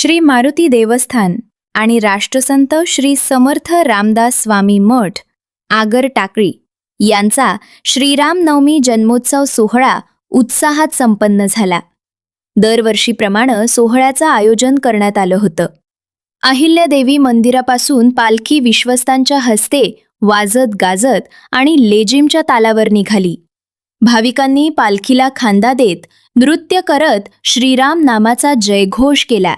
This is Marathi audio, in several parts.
श्री मारुती देवस्थान आणि राष्ट्रसंत श्री समर्थ रामदास स्वामी मठ आगर टाकळी यांचा श्रीरामनवमी जन्मोत्सव सोहळा उत्साहात संपन्न झाला. दरवर्षीप्रमाणे सोहळ्याचं आयोजन करण्यात आलं होतं. अहिल्यादेवी मंदिरापासून पालखी विश्वस्तांच्या हस्ते वाजत गाजत आणि लेझिमच्या तालावर निघाली. भाविकांनी पालखीला खांदा देत नृत्य करत श्रीराम नामाचा जयघोष केला.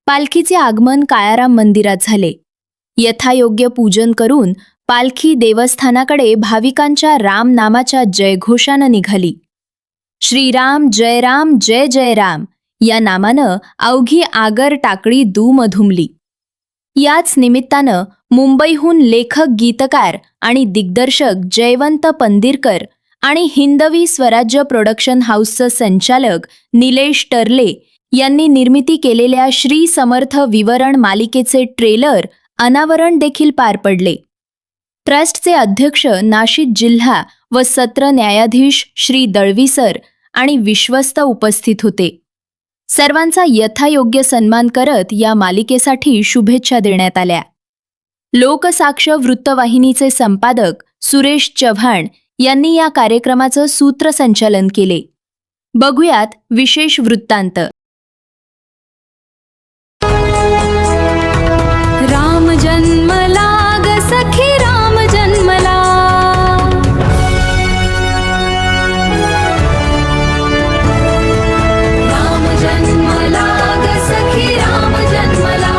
पालखीचे आगमन काळाराम मंदिरात झाले. यथायोग्य पूजन करून पालखी देवस्थानाकडे भाविकांच्या राम नामाच्या जयघोषानं निघाली. श्रीराम जय जय राम या नामानं अवघी आगर टाकळी दुमधुमली. याच निमित्तानं मुंबईहून लेखक गीतकार आणि दिग्दर्शक जयवंत पंदिरकर आणि हिंदवी स्वराज्य प्रोडक्शन हाऊसचं संचालक निलेश टर्ले यांनी निर्मिती केलेल्या श्री समर्थ विवरण मालिकेचे ट्रेलर अनावरण देखील पार पडले. ट्रस्टचे अध्यक्ष नाशिक जिल्हा व सत्र न्यायाधीश श्री दळवी सर आणि विश्वस्त उपस्थित होते. सर्वांचा यथायोग्य सन्मान करत या मालिकेसाठी शुभेच्छा देण्यात आल्या. लोकसाक्ष वृत्तवाहिनीचे संपादक सुरेश चव्हाण यांनी या कार्यक्रमाचं सूत्रसंचालन केले. बघूयात विशेष वृत्तांत. राम जन्मला ग सखी राम जन्मला, राम जन्मला ग सखी राम जन्मला,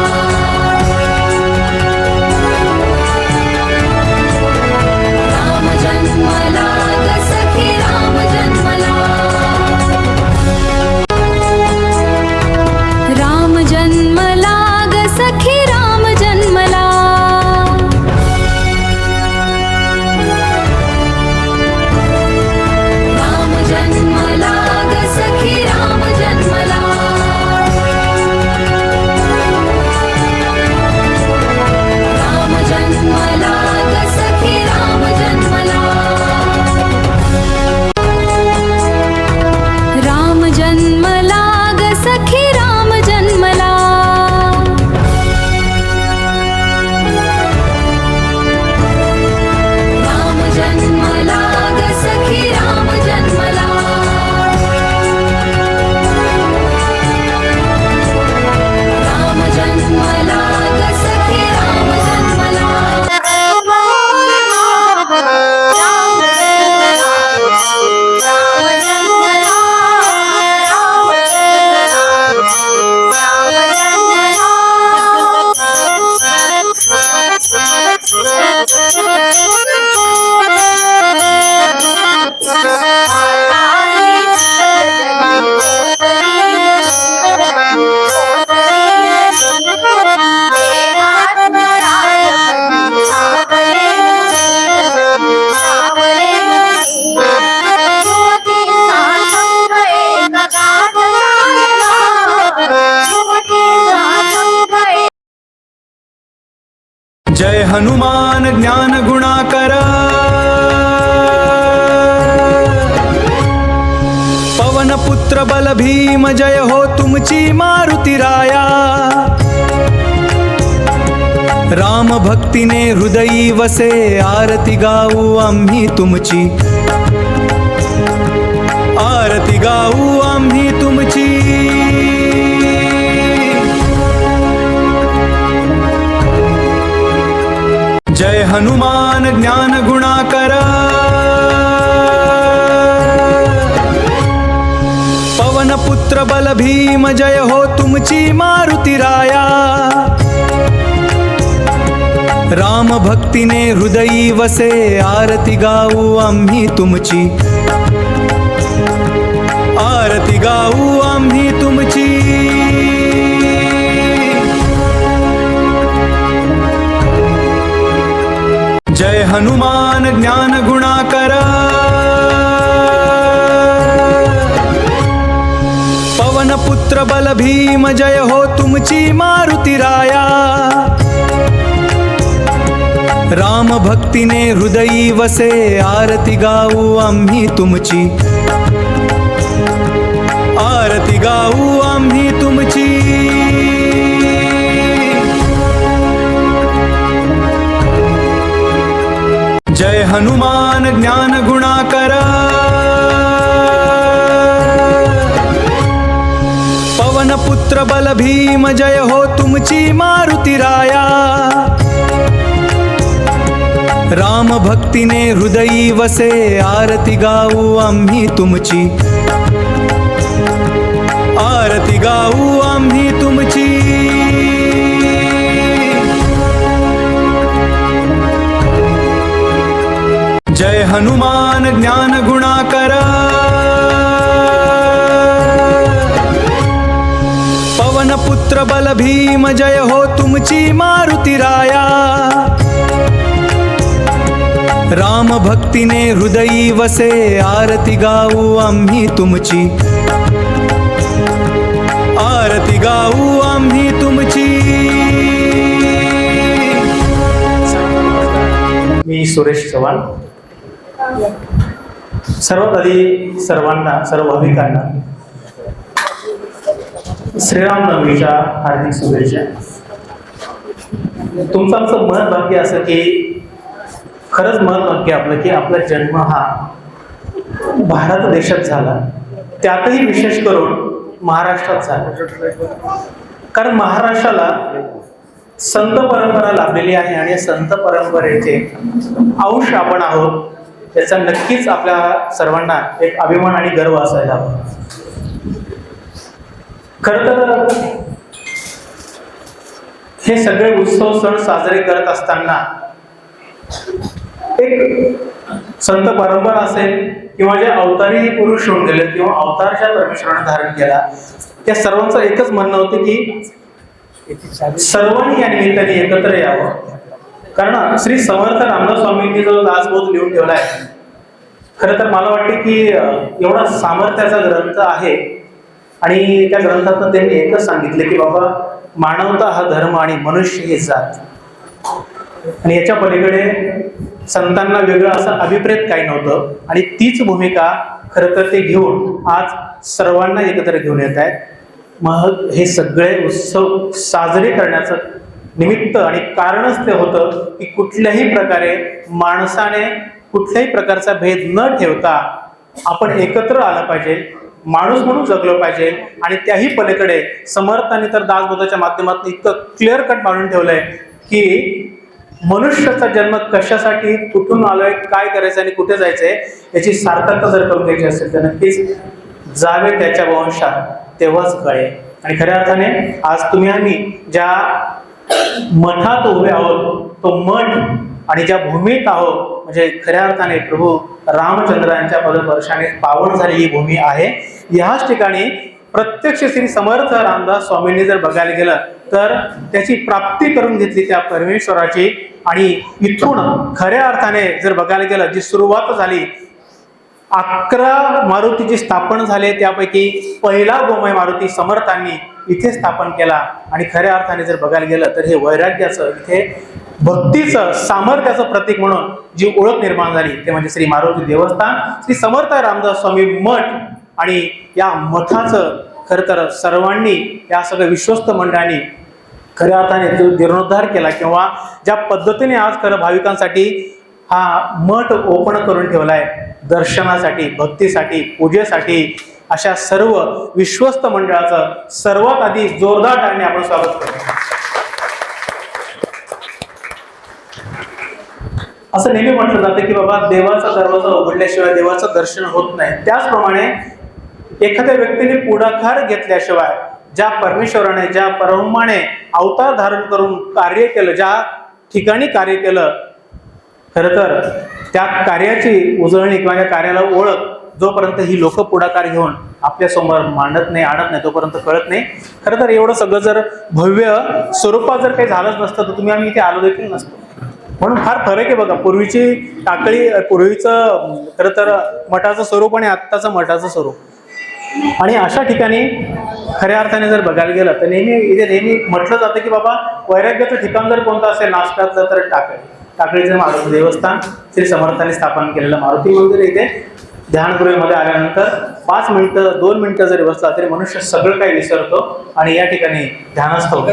राम जन्मला ग सखी राम जन्मला, राम जन्मला ग सखी राम जन्मला, राम जन्मला ग सखी राम जन्मला, राम जन्मला ग सखी राम जन्मला, राम जन्मला ग सखी राम जन्मला, राम जन्मला ग सखी राम जन्मला, राम जन्मला ग सखी राम जन्मला, जय हनुमान ज्ञान गुणाकर, पवन पुत्र बल भीम जय हो तुमची मारुती राया. राम भक्तीने हृदयी वसे आरती गाऊ आम्ही तुमची, आरती गाऊ आम्ही तुमची. जय हनुमान ज्ञान गुणाकर, पवन पुत्र बल भीम जय हो तुमची मारुती राया. राम भक्तीने हृदयी वसे आरती गाऊ आम्ही तुमची, आरती गाऊ आम्ही तुमची. जय हनुमान ज्ञान गुणाकर, पवन पुत्र बल भीम जय हो तुमची मारुती राया. राम भक्तीने हृदयी वसे आरती गाऊ आम्ही तुमची, आरती गाऊ आम्ही तुमची. जय हनुमान ज्ञान गुणाकर, पवन पुत्र बल भीम जय हो तुमची मारुती राया. राम भक्तीने हृदयी वसे आरती गाऊ आम्ही तुमची, आरती गाऊ आम्ही तुमची. जय हनुमान ज्ञान गुणाकर पवन पुत्र बल भीम जय हो तुमची मारुती राया राम भक्तीने हृदयी वसे आरती गाऊ आम्ही तुमची आरती गाऊ आम्ही तुमची जय हनुमान ज्ञान गुणाकर पवन पुत्र बल भीम जय हो तुमची मारुती राया राम भक्तीने हृदयी वसे आरती गाऊ आम्ही तुमची आरती गाऊ आम्ही तुमची मी सुरेश चव्हाण. सर्वात आधी सर्वांना सर्व भाविकांना श्रीरामनवमीच्या हार्दिक शुभेच्छा. तुमचं आमचं मन भाग्य असं की खरंच मन भाग्य आपलं की आपला जन्म हा भारत देशात झाला, त्यातही विशेष करून महाराष्ट्रात झाला. कारण महाराष्ट्राला संत परंपरा लाभलेली आहे आणि या संत परंपरेचे अंश आपण आहोत, याचा नक्कीच आपल्या सर्वांना एक अभिमान आणि गर्व असायला हवा. खरं तर हे सगळे उत्सव सण साजरे करत असताना एक संत परंपरा असेल किंवा जे अवतारी पुरुष होऊन गेले किंवा अवतारच्या परमेश्वराने धारण केला, त्या सर्वांचं एकच म्हणणं होतं की सर्वांनी या निमित्ताने एकत्र यावं. कारण श्री समर्थ रामदास स्वामींनी जो दासबोध लिहून ठेवलाय, खरं तर मला वाटते की एवढा सामर्थ्याचा ग्रंथ आहे आणि त्या ग्रंथातून त्यांनी एकच सांगितलं की बाबा मानवता हा धर्म आणि मनुष्य ही जात. आणि याच्या पलीकडे संतांना वेगळं असं अभिप्रेत काही नव्हतं आणि तीच भूमिका खरं तर ते घेऊन आज सर्वांना एकत्र घेऊन येत आहेत. मग हे सगळे उत्सव साजरे करण्याचं निमित्त आणि कारणच ते होतं की कुठल्याही प्रकारे माणसाने कुठल्याही प्रकारचा भेद न ठेवता आपण एकत्र आलं पाहिजे, माणूस म्हणून जगलो पाहिजे. आणि त्याही पलीकडे समर्थांनी तर दासबोधाच्या माध्यमातून इतकं क्लिअर कट मांडून ठेवलंय की मनुष्याचा जन्म कशासाठी, कुठून आलोय, काय करायचं आणि कुठे जायचंय याची सार्थकता जर करून घ्यायची असेल तर नक्कीच जावे त्याच्या वंशात तेव्हाच कळे. आणि खऱ्या अर्थाने आज तुम्ही आम्ही ज्या मठात उभे आहोत, तो मठ आणि ज्या भूमीत आहोत म्हणजे खऱ्या अर्थाने प्रभू रामचंद्रांच्या पदस्पर्शाने पावन झालेली ही भूमी आहे. ह्याच ठिकाणी प्रत्यक्ष श्री समर्थ रामदास स्वामींनी जर बघायला गेलं तर त्याची प्राप्ती करून घेतली त्या परमेश्वराची. आणि इथून खऱ्या अर्थाने जर बघायला गेलं जी सुरुवात झाली, 11 मारुती जे स्थापन झाले त्यापैकी पहिला गोमय मारुती समर्थांनी इथे स्थापन केला. आणि खऱ्या अर्थाने जर बघायला गेलं तर हे वैराग्याचं, इथे भक्तीचं, सामर्थ्याचं प्रतीक म्हणून जी ओळख निर्माण झाली ते म्हणजे श्री मारुती देवस्थान, श्री समर्थ रामदास स्वामी मठ. आणि या मठाचं खरं तर सर्वांनी, या सगळ्या विश्वस्त मंडळांनी खऱ्या अर्थाने जो जीर्णोद्धार केला किंवा ज्या पद्धतीने आज खरं भाविकांसाठी हा मठ ओपन करून ठेवलाय, दर्शनासाठी, भक्तीसाठी, पूजेसाठी, अशा सर्व विश्वस्त मंडळाचं सर्वात आधी जोरदार टाळ्याने आपण स्वागत करतो. असं नेहमी म्हटलं जातं की बाबा देवाचा दरवाजा उघडल्याशिवाय देवाचं दर्शन होत नाही. त्याचप्रमाणे एखाद्या व्यक्तीने पुढाकार घेतल्याशिवाय, ज्या परमेश्वराने, ज्या परब्रह्माने अवतार धारण करून कार्य केलं, ज्या ठिकाणी कार्य केलं, खरं तर त्या कार्याची उजळणी किंवा त्या कार्याला ओळख जोपर्यंत ही लोक पुढाकार घेऊन आपल्या समोर मांडत नाही, आणत नाही, तोपर्यंत कळत नाही. खरं तर एवढं सगळं जर भव्य स्वरूपात जर काही झालंच नसतं तर तुम्ही आम्ही इथे आलो देखील नसतो. म्हणून फार फरक आहे बघा. पूर्वीची टाकळी, पूर्वीचं खरं तर मठाचं स्वरूप आणि आत्ताचं मठाचं स्वरूप. आणि अशा ठिकाणी खऱ्या अर्थाने जर बघायला गेलं तर नेहमी म्हटलं जातं की बाबा वैराग्याचं ठिकाण जर कोणतं असेल नाशकातलं तर टाकळी. टाकळीचं मारुती देवस्थान श्री समर्थांनी स्थापन केलेलं मारुती मंदिर. इथे ध्यानगृहामध्ये आल्यानंतर 5 मिनिटं 2 मिनिटं जरी बसला तरी मनुष्य सगळं काही विसरतो आणि या ठिकाणी ध्यानस्थ होतो.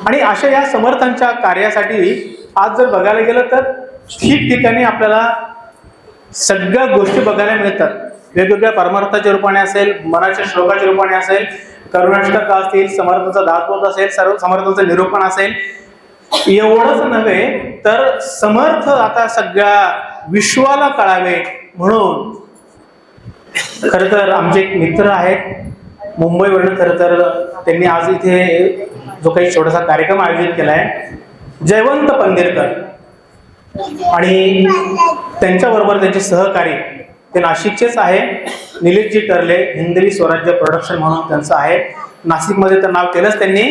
आणि अशा या समर्थांच्या कार्यासाठी आज जर बघायला गेलं तर ठिकठिकाणी आपल्याला सगळ्या गोष्टी बघायला मिळतात. वेगवेगळ्या परमार्थाच्या रूपाने असेल, मनाच्या श्लोकाच्या रूपाने असेल, करुणाष्टक असतील, समर्थांचा दासबोध असेल, सर्व समर्थांचं निरूपण असेल. एवढंच नव्हे तर समर्थ आता सगळ्या विश्वाला कळावे म्हणून खरं तर आमचे एक मित्र आहेत मुंबईवरून. खरं तर त्यांनी आज इथे जो काही छोटासा कार्यक्रम आयोजित केलाय, जयवंत पंधेरकर आणि त्यांच्याबरोबर त्यांचे सहकारी ते नाशिकचेच आहे, निलेशजी टर्ले, हिंदवी स्वराज्य प्रोडक्शन म्हणून त्यांचं आहे. नाशिकमध्ये तर नाव केलंच त्यांनी.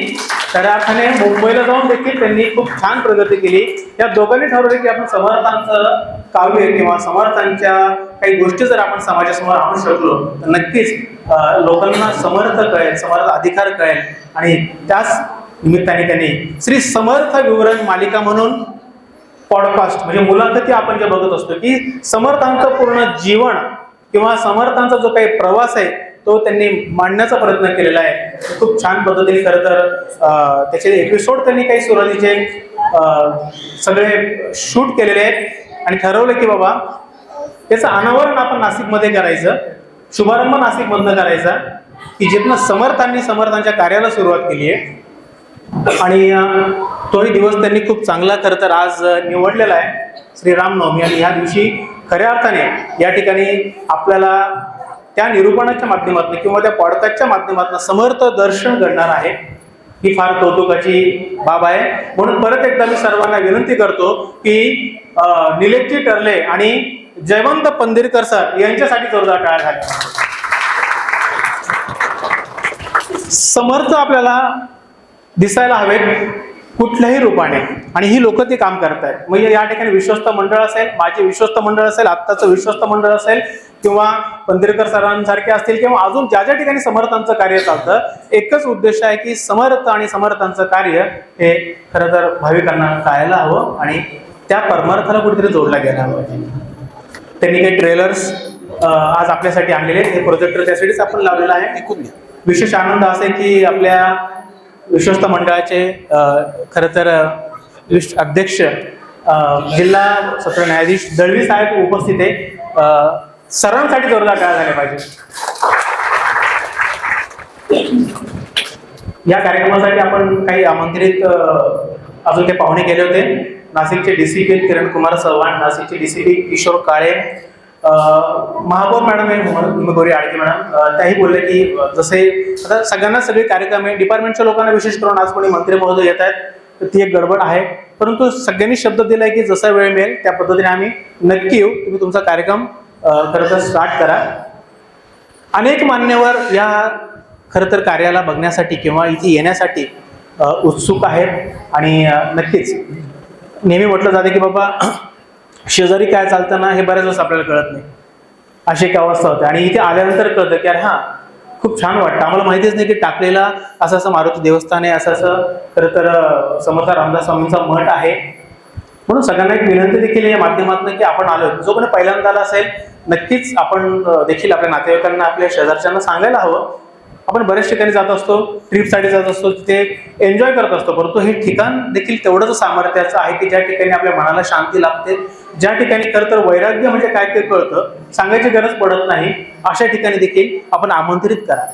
खऱ्या अर्थाने मुंबईला जाऊन देखील त्यांनी खूप छान प्रगती केली. या दोघांनी ठरवले की आपण समर्थांचं काव्य किंवा समर्थांच्या काही गोष्टी जर आपण समाजासमोर आणू शकलो तर नक्कीच लोकांना समर्थ कळेल, समर्थ अधिकार कळेल. आणि त्याच निमित्ताने त्यांनी श्री समर्थ विवरण मालिका म्हणून पॉडकास्ट म्हणजे मुलाखती आपण जे बघत असतो की समर्थांचं पूर्ण जीवन किंवा समर्थांचा जो काही प्रवास आहे तो त्यांनी मांडण्याचा प्रयत्न केलेला आहे. खूप छान पद्धतीने खरं तर त्याचे एपिसोड त्यांनी काही सुरुवातीचे सगळे शूट केलेले आहेत आणि ठरवलं की बाबा त्याचं अनावरण आपण नाशिकमध्ये करायचं, शुभारंभ नाशिकमधनं करायचा की जिथनं समर्थांच्या कार्याला सुरुवात केली आहे. आणि तोही दिवस त्यांनी खूप चांगला खरं तर आज निवडलेला आहे, श्रीरामनवमी. आणि या दिवशी खऱ्या अर्थाने या ठिकाणी आपल्याला त्या निरूपणाच्या माध्यमातून किंवा त्या पॉडकास्टच्या माध्यमातून समर्थ दर्शन घडणार आहे. ही फार कौतुकाची बाब आहे. म्हणून परत एकदा मी सर्वांना विनंती करतो की निलेशजी टर्ले आणि जयवंत पंधेरकर सर यांच्यासाठी जोरदार टाळ्या झाल्या. समर्थ आपल्याला दिसायला हवेत कुठल्याही रूपाने आणि ही लोक ते काम करतायत. म्हणजे या ठिकाणी विश्वस्त मंडळ असेल, माझे विश्वस्त मंडळ असेल, आत्ताचं विश्वस्त मंडळ असेल किंवा पंधेरकर सरांसारखे असतील किंवा अजून ज्या ज्या ठिकाणी समर्थांचं कार्य चालतं, एकच उद्देश आहे की समर्थ आणि समर्थांचं कार्य हे खरं तर भाविकांना कळायला हवं आणि त्या परमार्थाला कुठेतरी जोडला गेला हवं. त्यांनी काही ट्रेलर्स आज आपल्यासाठी आणलेले आहेत. हे प्रोजेक्टर त्यासाठीच आपण लावलेलं आहे. विशेष आनंद असा आहे की आपल्या विश्वस्त मंडळाचे खरं तर अध्यक्ष जिल्हा सत्र न्यायाधीश दळवी साहेब उपस्थित आहे. सर्वांसाठी जोरदार टाळ्या झाल्या पाहिजे. या कार्यक्रमासाठी आपण काही आमंत्रित अजून काही पाहुणे गेले होते. नाशिकचे डीसीपी किरण कुमार चव्हाण, नाशिकचे डीसीपी किशोर काळे, महापौर मॅडम आहे गौरी आडके मॅडम, त्याही बोलले की जसे आता सगळ्यांना सगळे कार्यक्रम आहे, डिपार्टमेंटच्या लोकांना विशेष करून आज कोणी मंत्री महोदय येत आहेत तर ती एक गडबड आहे, परंतु सगळ्यांनी शब्द दिलाय की जसा वेळ मिळेल त्या पद्धतीने आम्ही नक्की येऊ. तुम्ही तुमचा कार्यक्रम खरं तर स्टार्ट करा. अनेक मान्यवर या खरं तर कार्याला बघण्यासाठी किंवा इथे येण्यासाठी उत्सुक आहेत आणि नक्कीच नेहमी म्हटलं जाते की बाबा शेजारी काय चालतं ना हे बऱ्याच वेळेस आपल्याला कळत नाही, अशी एक अवस्था होते. आणि इथे आल्यानंतर कळतं की अरे हां खूप छान वाटतं. आम्हाला माहितीच नाही की टाकलेला असं असं मारुती देवस्थान आहे, असं असं खरं तर समर्थ रामदास स्वामींचा मठ आहे. म्हणून सगळ्यांना एक विनंती देखील या माध्यमातून की आपण आलो, जो कोणी पहिल्यांदा आला असेल नक्कीच आपण देखील आपल्या नातेवाईकांना आपल्या शेजारच्यांना सांगायला हवं. आपण बऱ्याच ठिकाणी जात असतो, ट्रिपसाठी जात असतो, तिथे एन्जॉय करत असतो, परंतु हे ठिकाण देखील तेवढंच सामर्थ्याचं आहे की ज्या ठिकाणी आपल्या मनाला शांती लाभते, ज्या ठिकाणी खरं तर वैराग्य म्हणजे काय ते कळतं, सांगायची गरज पडत नाही, अशा ठिकाणी देखील आपण आमंत्रित करा.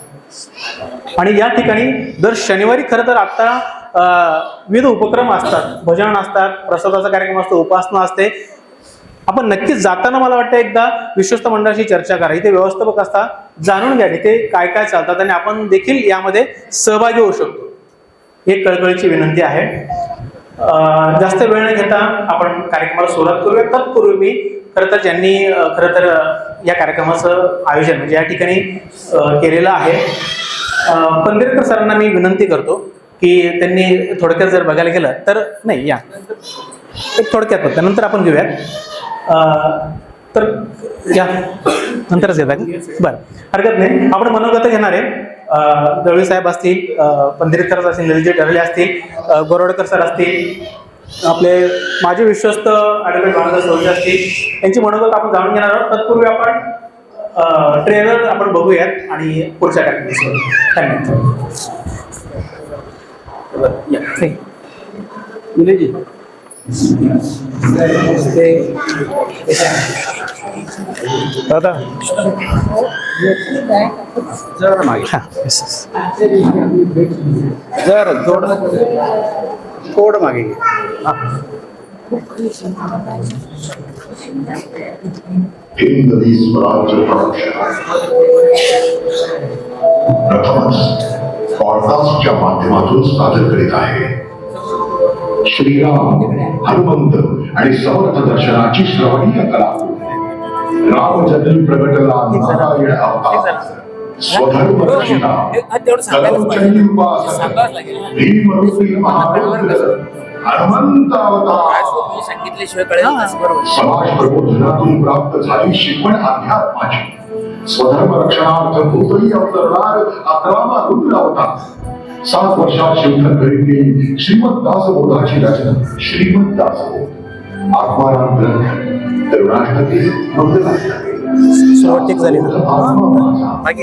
आणि या ठिकाणी दर शनिवारी खरं तर आता विविध उपक्रम असतात, भजन असतात, प्रसादाचा कार्यक्रम असतो, उपासना असते. आपण नक्कीच जाताना मला वाटतं एकदा विश्वस्त मंडळाशी चर्चा करा, इथे व्यवस्थापक असतात, जाणून घ्या इथे काय काय चालतात आणि आपण देखील यामध्ये सहभागी होऊ शकतो. एक कळकळीची विनंती आहे. जास्त वेळ न घेता आपण कार्यक्रमाला सुरुवात करूया. तत्पूर्वी मी खरं तर ज्यांनी खरं तर या कार्यक्रमाचं आयोजन म्हणजे या ठिकाणी केलेलं आहे पंधेरकर सरांना मी विनंती करतो की त्यांनी थोडक्यात जर बघायला गेलं तर नाही या एक थोडक्यात फक्त नंतर आपण घेऊयात. तर या नंतरच घेता बरं हरकत नाही. आपण मनोगत घेणार आहे. दळवी साहेब असतील, पंधेरकर असतील, निलेशजी टर्ले असतील, गोरवडकर सर असतील, आपले माझे विश्वस्त ॲडव्होकेट रामदास स्वामी असतील, यांची मनोगत आपण जाणून घेणार आहोत. तत्पूर्वी आपण ट्रेलर आपण बघूयात आणि पुढच्या कार्यक्रमात धन्यवाद. दादा जरा मागे जरा थोडं मागे घे. हिंदवी स्वराज्य प्रथमच पॉडकास्टच्या माध्यमातून सादर करीत आहे श्रीराम हनुमंत आणि समर्थ दर्शनाची श्रवणीय कला. रामजन्मी प्रगटला नारायण अवतार, स्वधर्म रक्षिता कलमचंडी उपासक, भीमरूपी महारुद्र हनुमंत अवतार. समाज प्रबोधनातून प्राप्त झाली शिकवण अध्यात्माची, स्वधर्म रक्षणार्थ भूतही अवतरणार 11वा रुद्र अवतार. 7 वर्षात शिवधन करीत श्रीमद दासबोधाची रचना श्रीमद दासबोध आत्माराम ग्रंथ तरुणाष्टके मंगलाष्टके. सुरुवात झाली बाकी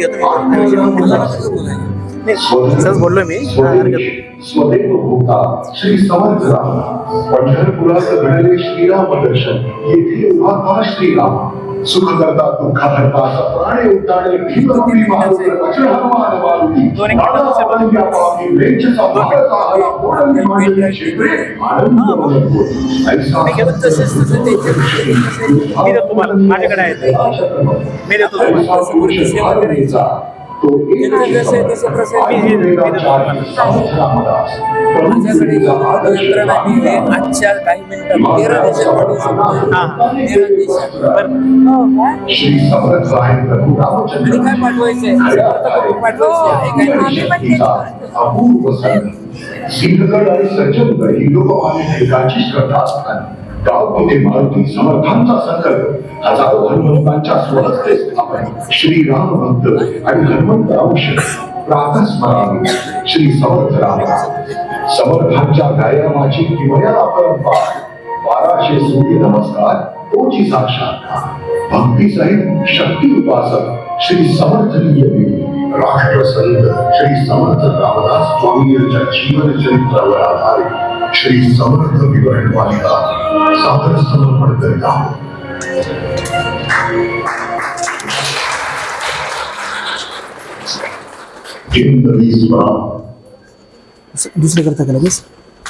सहज बोललोय मी. स्वदेव भूता श्री समर्थ राम, पंढरपुरात घडले श्रीराम दर्शन, येथे उभा श्रीराम. सुख करता दुःख हरता सप्राणे उद्दाणे भीमरूपी महारुद्र वज्र हनुमान मारुती. माझ्याकडे आहे मी देतो तो एक आजच्या काही मिनिटात 13 श्री समर्थ आहे प्रभू रामचंद्र काय पाठवायचंय अपूर्व संत सिंहगड आणि सज्जनगड ही लोकमान्य टिळकांची श्रद्धास्थान. गावमध्ये मारुती समर्थांचा संकल्प, हजारो हनुमंतांच्या स्वहस्ते स्थापन. श्रीराम भक्त आणि हनुमंत अंश प्रातस्मरामी श्री समर्थ राम. समर्थांच्या व्यायामाची किमया परंपरा, 1200 सूर्य नमस्कार तोची साक्षात्कार. भक्ती सहित शक्ती उपासक श्री समर्थनीय देवी. राष्ट्रसंत श्री समर्थ रामदास स्वामी यांच्या जीवन चरित्रावर आधारित श्री समर्थ विवरण मालिका सादर समर्पण करीत आहोत. हिंदवी स्वराज्य दुसरे करता का लगेच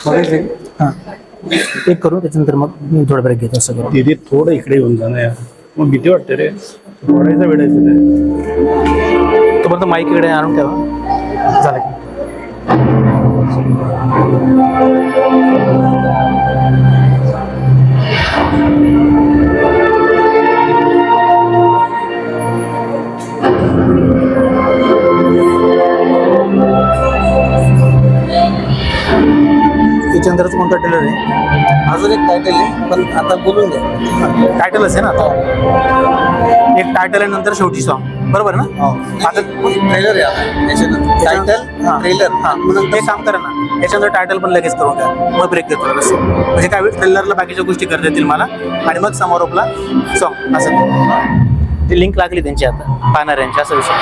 हां एक करू त्याच्यानंतर मग मी थोडा ब्रेक घेतो. असं करू तिथे थोडं इकडे येऊन जाणं यार, मग भीती वाटते रे. थोडायचा वेळायचं ते तोपर्यंत माईक इकडे आणून ठेवा. झालं की त्याच्यानंतरच कोणता टेलर आहे? अजून एक टायटल आहे पण आता बोलून द्या. टायटलच आहे ना आता. एक टायटल आहे नंतर शेवटी सॉन्ग, बरोबर ना? आता ट्रेलर आहे आता त्याच्यानंतर टायटल ट्रेलर. ते काम करा ना, त्याच्यानंतर टायटल पण लगेच करून द्या, मग ब्रेक घेतो लगेच. म्हणजे काय होईल, ट्रेलरला बाकीच्या गोष्टी करता येतील मला आणि मग समारोपला सॉन्ग. असं ती लिंक लागली त्यांची आता पाहणाऱ्यांची, असा विषय.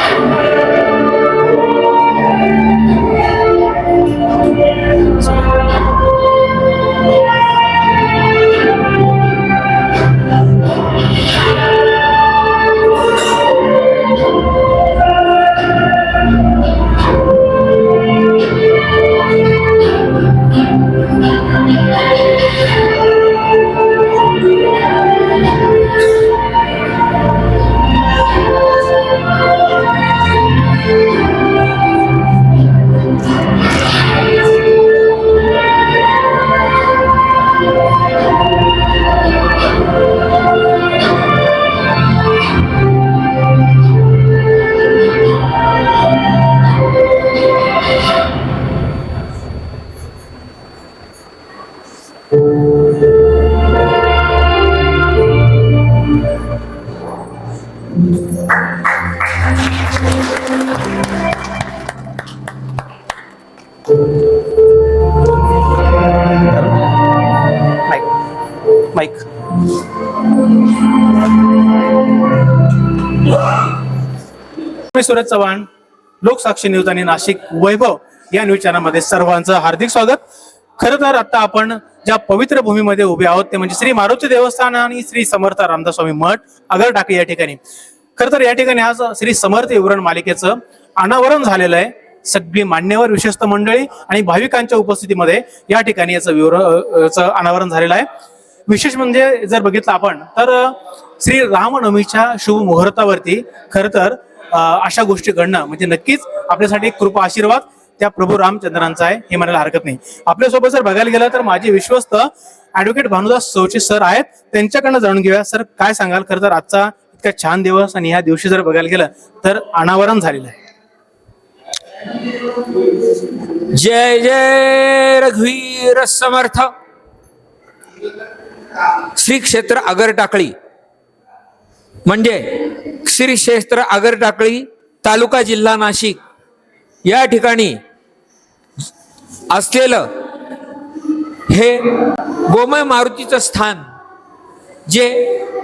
माईक मी सूरज चव्हाण, लोकसाक्षी न्यूज आणि नाशिक वैभव या न्यूज चॅनलमध्ये सर्वांचं हार्दिक स्वागत. खरं तर आता आपण ज्या पवित्र भूमीमध्ये उभे आहोत ते म्हणजे श्री मारुती देवस्थान आणि श्री समर्थ रामदास स्वामी मठ आगर टाकळी या ठिकाणी. खरं तर या ठिकाणी आज श्री समर्थ विवरण मालिकेचं अनावरण झालेलं आहे. सगळी मान्यवर विश्वस्त मंडळी आणि भाविकांच्या उपस्थितीमध्ये या ठिकाणी याचं अनावरण झालेलं आहे. विशेष म्हणजे जर बघितलं आपण तर श्री रामनवमीच्या शुभ मुहूर्तावरती खरं तर अशा गोष्टी घडणं म्हणजे नक्कीच आपल्यासाठी एक कृपा आशीर्वाद त्या प्रभू रामचंद्रांचा आहे हे म्हणायला हरकत नाही. आपल्यासोबत जर बघायला गेलं तर माझे विश्वस्त ॲडव्होकेट भानुदास चौचे सर आहेत, त्यांच्याकडनं जाणून घेऊया. सर काय सांगाल, खरं तर आजचा इतका छान दिवस आणि ह्या दिवशी जर बघायला गेलं तर अनावरण झालेलं आहे. जय जय रघुवीर समर्थ. श्री क्षेत्र आगर टाकळी म्हणजे श्री क्षेत्र आगर टाकळी तालुका जिल्हा नाशिक या ठिकाणी असलेलं हे गोमय मारुतीचं स्थान जे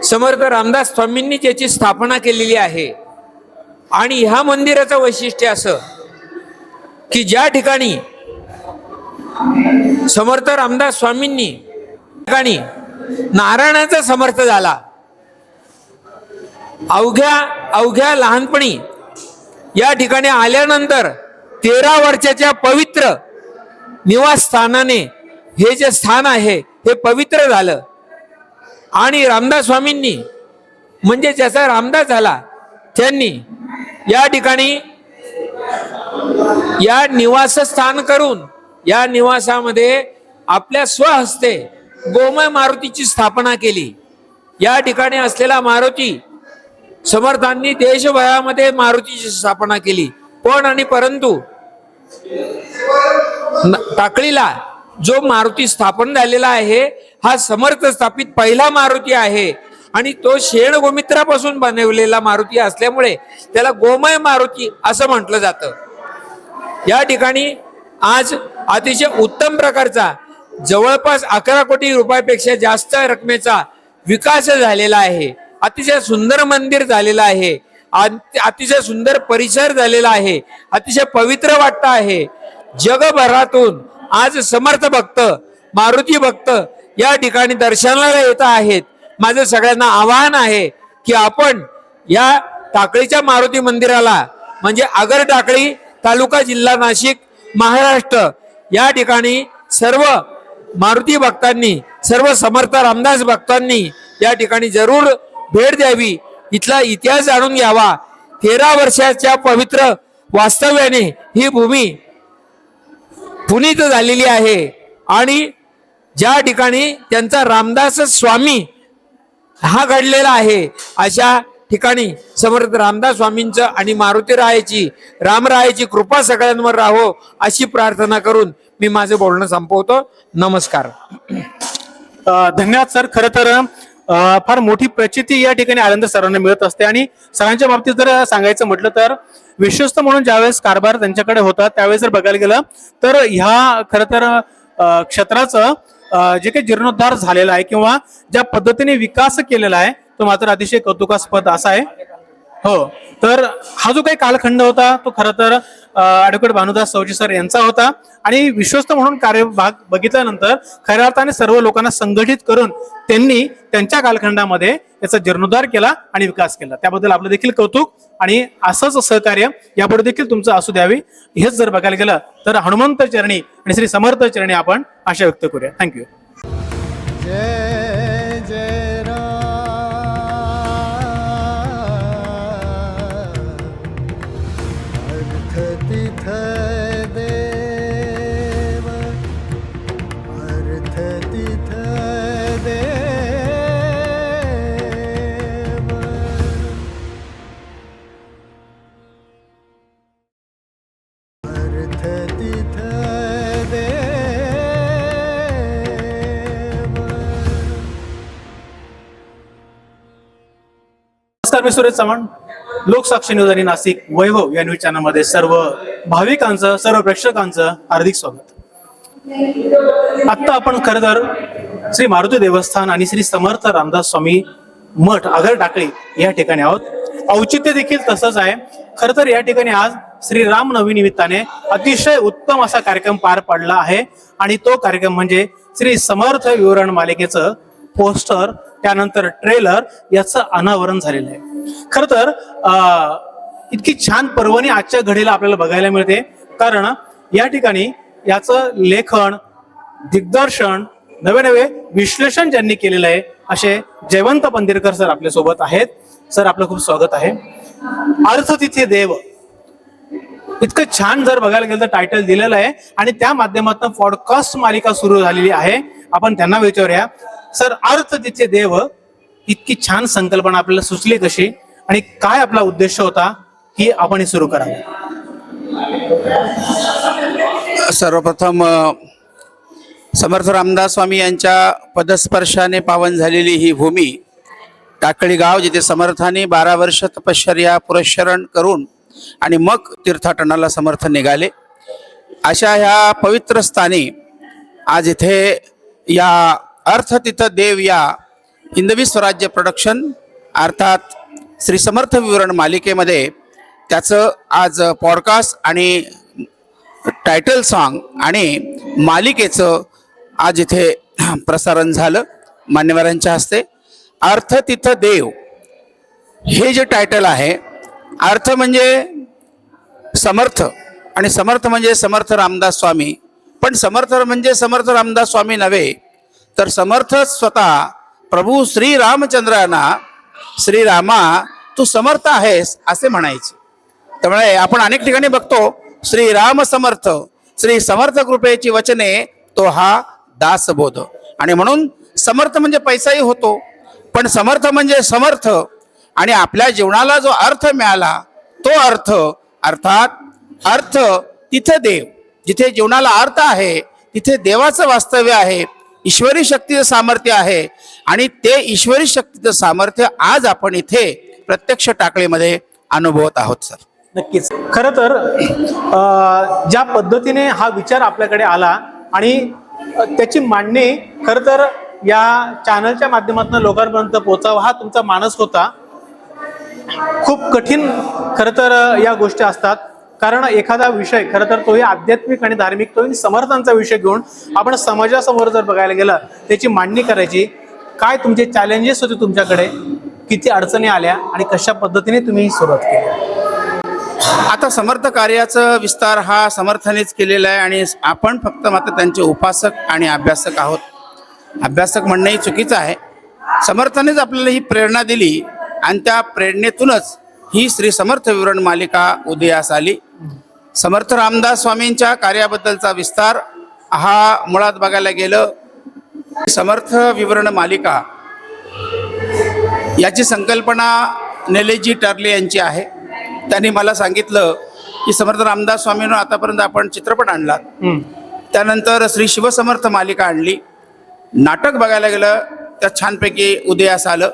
समर्थ रामदास स्वामींनी ज्याची स्थापना केलेली आहे. आणि ह्या मंदिराचं वैशिष्ट्य असं की ज्या ठिकाणी समर्थ रामदास स्वामींनी ठिकाणी नारायणाचा समर्थ झाला. अवघ्या लहानपणी या ठिकाणी आल्यानंतर 13 वर्षाच्या पवित्र निवासस्थानाने हे जे स्थान आहे हे पवित्र झालं. आणि रामदास स्वामींनी म्हणजे ज्याचा रामदास झाला त्यांनी या ठिकाणी या निवासस्थान करून या निवासामध्ये आपल्या स्वहस्ते गोमय मारुतीची स्थापना केली. या ठिकाणी असलेला मारुती समर्थांनी देशभरामध्ये मारुतीची स्थापना केली. परंतु टाकळीला जो मारुती स्थापन झालेला आहे हा समर्थ स्थापित पहिला मारुती आहे. आणि तो शेण गोमित्रापासून बनवलेला मारुती असल्यामुळे त्याला गोमय मारुती असं म्हटलं जातं. या ठिकाणी आज अतिशय उत्तम प्रकारचा जवळपास 11 कोटी रुपयापेक्षा जास्त रकमेचा विकास झालेला आहे. अतिशय सुंदर मंदिर झालेलं आहे. अतिशय सुंदर परिसर झालेला आहे. अतिशय पवित्र वाटत आहे. जगभरातून आज समर्थ भक्त मारुती भक्त या ठिकाणी दर्शनाला येत आहेत. माझं सगळ्यांना आवाहन आहे की आपण या टाकळीच्या मारुती मंदिराला म्हणजे आगर टाकळी तालुका जिल्हा नाशिक महाराष्ट्र या ठिकाणी सर्व मारुती भक्तांनी सर्व समर्थ रामदास भक्तांनी या ठिकाणी जरूर भेट द्यावी. इथला इतिहास जाणून घ्यावा. 13 वर्षाच्या पवित्र वास्तव्याने ही भूमी पुनीत झालेली आहे. आणि ज्या ठिकाणी त्यांचा रामदास स्वामी हा घडलेला आहे अशा ठिकाणी समर्थ रामदास स्वामींचं आणि मारुतीरायाची रामरायाची कृपा सगळ्यांवर राहो अशी प्रार्थना करून मी माझं बोलणं संपवतो. नमस्कार. धन्यवाद सर. खरं तर फार मोठी प्रचिती या ठिकाणी आनंद सरांना मिळत असते. आणि सरांच्या बाबतीत जर सांगायचं म्हटलं तर विश्वस्त म्हणून ज्यावेळेस कारभार त्यांच्याकडे होता त्यावेळेस जर बघायला गेलं तर ह्या खरं तर क्षेत्राचं जे काही जीर्णोद्धार झालेला आहे किंवा ज्या पद्धतीने विकास केलेला आहे तो मात्र अतिशय कौतुकास्पद असा आहे. हो, तर हा जो काही कालखंड होता तो खरं तर ॲडव्होकेट भानुदास चौचे सर यांचा होता. आणि विश्वस्त म्हणून कार्यभाग बघितल्यानंतर खऱ्या अर्थाने सर्व लोकांना संघटित करून त्यांनी त्यांच्या कालखंडामध्ये याचा जीर्णोद्धार केला आणि विकास केला. त्याबद्दल आपलं देखील कौतुक आणि असंच सहकार्य यापुढे देखील तुमचं असू द्यावी. हेच जर बघायला गेलं तर हनुमंत चरणी आणि श्री समर्थ चरणी आपण आशा व्यक्त करूया. थँक्यू. जय जय तीर्थ देव अर्थ तीर्थ देव अर्थ तीर्थ देव. नमस्कार, मी सुरेश चव्हाण. लोकसाक्षी न्यूज आणि नाशिक वैभव या न्यूज चॅनलमध्ये सर्व भाविकांचं सर्व प्रेक्षकांचं हार्दिक स्वागत. आता आपण खरं तर श्री मारुती देवस्थान आणि श्री समर्थ रामदास स्वामी मठ आगर टाकळी या ठिकाणी आहोत. औचित्य देखील तसंच आहे. खरं तर या ठिकाणी आज श्री रामनवमी निमित्ताने अतिशय उत्तम असा कार्यक्रम पार पडला आहे. आणि तो कार्यक्रम म्हणजे श्री समर्थ विवरण मालिकेचं पोस्टर त्यानंतर ट्रेलर याचं अनावरण झालेलं आहे. खर तर इतकी छान पर्वणी आजच्या घडीला आपल्याला बघायला मिळते, कारण या ठिकाणी याचं लेखन, दिग्दर्शन, नवे नवे विश्लेषण ज्यांनी केलेलं आहे असे जयवंत पंदिरकर सर आपल्या सोबत आहेत. सर, आपलं खूप स्वागत आहे. अर्थ तिथे देव, इतकं छान जर बघायला गेलं तर टायटल दिलेलं आहे आणि त्या माध्यमातून पॉडकास्ट मालिका सुरू झालेली आहे. आपण त्यांना विचारूया, सर, अर्थ तिथे देव इतकी छान संकल्पना आपल्याला सुचली कशी आणि काय आपला उद्देश होता की आपण हे सुरू करावं? सर्वप्रथम समर्थ रामदास स्वामी यांच्या पदस्पर्शाने पावन झालेली ही भूमी टाकळी गाव, जिथे समर्थाने 12 वर्ष तपश्चर्या पुरस्चरण करून आणि मग तीर्थाटनाला समर्थ निघाले, अशा ह्या पवित्र स्थानी आज इथे या अर्थ तिथं देव या हिंदवी स्वराज्य प्रोडक्शन अर्थात श्री समर्थ विवरण मालिकेमध्ये त्याचं आज पॉडकास्ट आणि टायटल सॉन्ग आणि मालिकेचं आज इथे प्रसारण झालं मान्यवरांच्या हस्ते. अर्थ तिथं देव हे जे टायटल आहे, अर्थ म्हणजे समर्थ आणि समर्थ म्हणजे समर्थ रामदास स्वामी, पण समर्थ म्हणजे समर्थ रामदास स्वामी नव्हे तर समर्थ स्वतः प्रभू श्री रामचंद्रांना श्रीरामा तू समर्थ आहेस असे म्हणायचे. त्यामुळे आपण अनेक ठिकाणी बघतो श्रीराम समर्थ, श्री समर्थ कृपेची वचने तो हा दासबोध. आणि म्हणून समर्थ म्हणजे पैसाही होतो, पण समर्थ म्हणजे समर्थ आणि आपल्या जीवनाला जो अर्थ मिळाला तो अर्थ, अर्थात अर्थ तिथे देव, जिथे जीवनाला अर्थ आहे तिथे देवाचं वास्तव्य आहे, ईश्वरी शक्तीचं सामर्थ्य आहे आणि ते ईश्वरी शक्तीचं सामर्थ्य आज आपण इथे प्रत्यक्ष टाकळीमध्ये अनुभवत आहोत. सर, नक्कीच. खरं तर ज्या पद्धतीने हा विचार आपल्याकडे आला आणि त्याची मांडणी खरं तर या चॅनलच्या माध्यमातून लोकांपर्यंत पोहोचावा हा तुमचा मानस होता. खूप कठीण खरं तर या गोष्टी असतात, कारण एखादा विषय खरं तर तोही आध्यात्मिक आणि धार्मिक, तोही समर्थांचा विषय घेऊन आपण समाजासमोर जर बघायला गेलं त्याची मांडणी करायची. काय तुमचे चॅलेंजेस होते तुमच्याकडे, किती अडचणी आल्या आणि कशा पद्धतीने तुम्ही सुरुवात केली? आता समर्थ कार्याचा विस्तार हा समर्थानेच केलेला आहे आणि आपण फक्त मात्र त्यांचे उपासक आणि अभ्यासक आहोत. अभ्यासक म्हणणंही चुकीचं आहे. समर्थानेच आपल्याला ही प्रेरणा दिली आणि त्या प्रेरणेतूनच ही श्री समर्थ विवरण मालिका उदयास आली. समर्थ रामदास स्वामींच्या कार्याबद्दलचा विस्तार हा मुळात बघायला गेलं, समर्थ विवरण मालिका याची संकल्पना निलेशजी टर्ले यांची आहे. त्यांनी मला सांगितलं की समर्थ रामदास स्वामींवर आतापर्यंत आपण चित्रपट आणला, त्यानंतर श्री शिवसमर्थ मालिका आणली, नाटक बघायला गेलं त्यात छानपैकी उदयास आलं.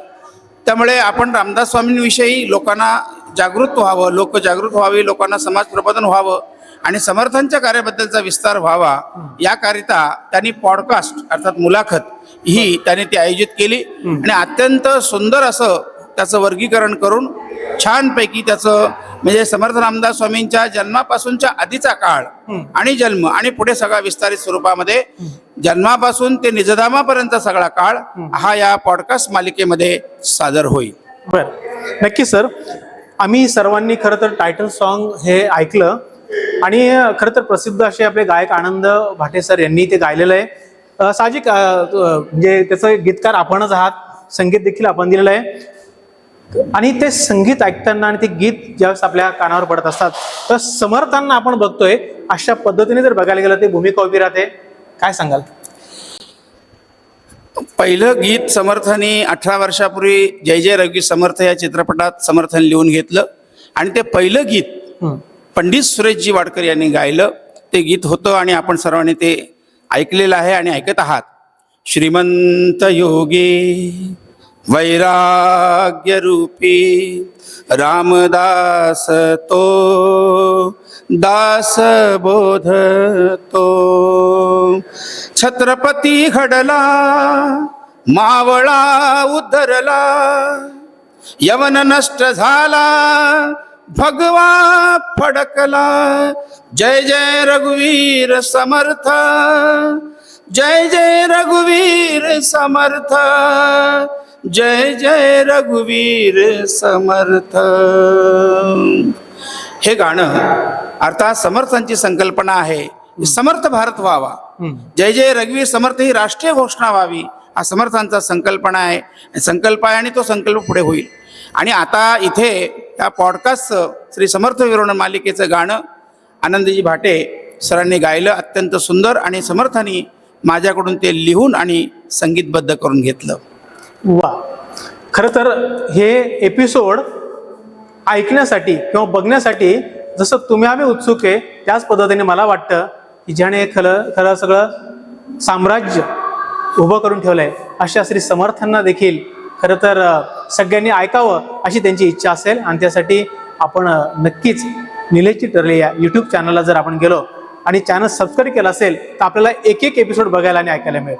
त्यामुळे आपण रामदास स्वामींविषयी लोकांना जागृत व्हावं, लोक जागृत व्हावे, लोकांना समाज प्रबोधन व्हावं आणि समर्थांच्या कार्याबद्दलचा विस्तार व्हावा याकरिता त्यांनी पॉडकास्ट अर्थात मुलाखत ही त्यांनी ती आयोजित केली आणि अत्यंत सुंदर असं त्याचं वर्गीकरण करून छानपैकी त्याचं म्हणजे समर्थ रामदास स्वामींच्या जन्मापासूनच्या आधीचा काळ आणि जन्म आणि पुढे सगळा विस्तारित स्वरूपामध्ये जन्मापासून ते निजधामापर्यंत सगळा काळ हा या पॉडकास्ट मालिकेमध्ये सादर होईल. बरं, नक्की सर. आम्ही सर्वांनी खरं तर टायटल सॉन्ग हे ऐकलं आणि खरं तर प्रसिद्ध असे आपले गायक आनंद भाटे सर यांनी ते गायलेलं आहे. साहजिक म्हणजे त्याचं गीतकार आपणच आहात, संगीत देखील आपण दिलेलं आहे आणि ते संगीत ऐकताना आणि ते गीत ज्यावेळेस आपल्या कानावर पडत असतात तर समर्थांना आपण बघतोय अशा पद्धतीने जर बघायला गेलं ते भूमिका उभी राहते. काय सांगाल? पहिलं गीत समर्थांनी 18 वर्षापूर्वी जय जय रघुवीर समर्थ या चित्रपटात समर्थांनी लिहून घेतलं आणि ते पहिलं गीत पंडित सुरेशजी वाडकर यांनी गायलं ते गीत होतं आणि आपण सर्वांनी ते ऐकलेलं आहे आणि ऐकत आहात. श्रीमंत योगी वैराग्य रूपी रामदास तो दास बोध तो छत्रपती घडला मावळा उद्धरला यवन नष्ट झाला भगवा फडकला जय जय रघुवीर समर्थ जय जय रघुवीर समर्थ, जय जय रघुवीर समर्थ. हे गाणं अर्थात समर्थांची संकल्पना आहे. समर्थ भारत व्हावा, जय जय रघुवीर समर्थ ही राष्ट्रीय घोषणा व्हावी, हा समर्थांचा संकल्पना आहे, संकल्प आहे आणि तो संकल्प पुढे होईल. आणि आता इथे या पॉडकास्ट श्री समर्थ विवरण मालिकेचं गाणं आनंदजी भाटे सरांनी गायलं, अत्यंत सुंदर, आणि समर्थांनी माझ्याकडून ते लिहून आणि संगीतबद्ध करून घेतलं. वा, खरं तर हे एपिसोड ऐकण्यासाठी किंवा बघण्यासाठी जसं तुम्ही आम्ही उत्सुक आहे, त्याच पद्धतीने मला वाटतं की ज्याने खरं सगळं साम्राज्य उभं करून ठेवलं आहे, अशा श्री समर्थांना देखील खरं तर सगळ्यांनी ऐकावं अशी त्यांची इच्छा असेल. आणि त्यासाठी आपण नक्कीच निलेशची टर्ले या यूट्यूब चॅनलला जर आपण गेलो आणि चॅनल सबस्क्राईब केलं असेल तर आपल्याला एक एक एपिसोड बघायला आणि ऐकायला मिळेल.